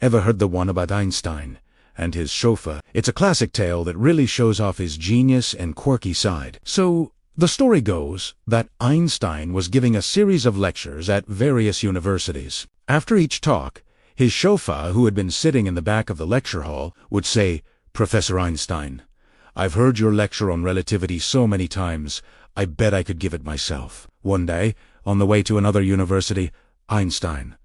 Ever heard the one about Einstein and his chauffeur? It's a classic tale that really shows off his genius and quirky side. So, the story goes that Einstein was giving a series of lectures at various universities. After each talk, his chauffeur, who had been sitting in the back of the lecture hall, would say, "Professor Einstein, I've heard your lecture on relativity so many times, I bet I could give it myself." One day, on the way to another university, Einstein,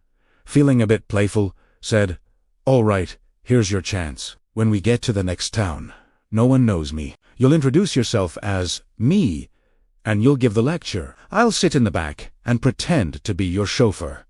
feeling a bit playful, said, "All right, here's your chance. When we get to the next town, no one knows me. You'll introduce yourself as me, and you'll give the lecture. I'll sit in the back and pretend to be your chauffeur."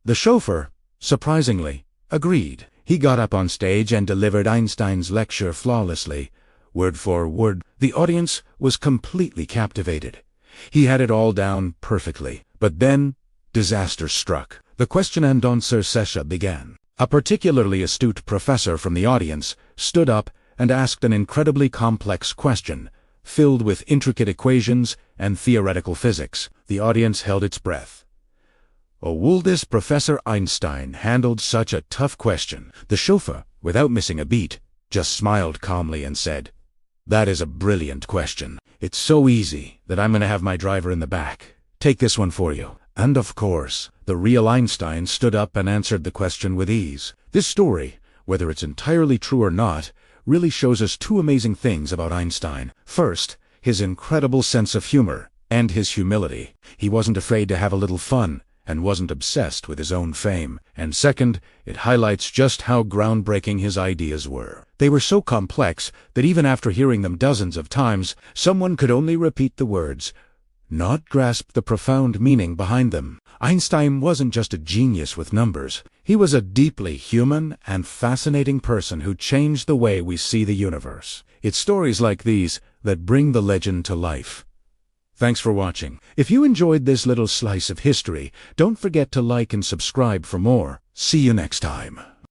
The chauffeur, surprisingly, agreed. He got up on stage and delivered Einstein's lecture flawlessly, word for word. The audience was completely captivated. He had it all down perfectly. But then, disaster struck. The question and answer session began. A particularly astute professor from the audience stood up and asked an incredibly complex question, filled with intricate equations and theoretical physics. The audience held its breath. Oh, will this Professor Einstein handled such a tough question? The chauffeur, without missing a beat, just smiled calmly and said, "That is a brilliant question. It's so easy that I'm going to have my driver in the back take this one for you." And of course, the real Einstein stood up and answered the question with ease. This story, whether it's entirely true or not, really shows us two amazing things about Einstein. First, his incredible sense of humor and his humility. He wasn't afraid to have a little fun and wasn't obsessed with his own fame. And second, it highlights just how groundbreaking his ideas were. They were so complex that even after hearing them dozens of times, someone could only repeat the words, not grasp the profound meaning behind them. Einstein wasn't just a genius with numbers. He was a deeply human and fascinating person who changed the way we see the universe. It's stories like these that bring the legend to life. Thanks for watching. If you enjoyed this little slice of history, don't forget to like and subscribe for more. See you next time.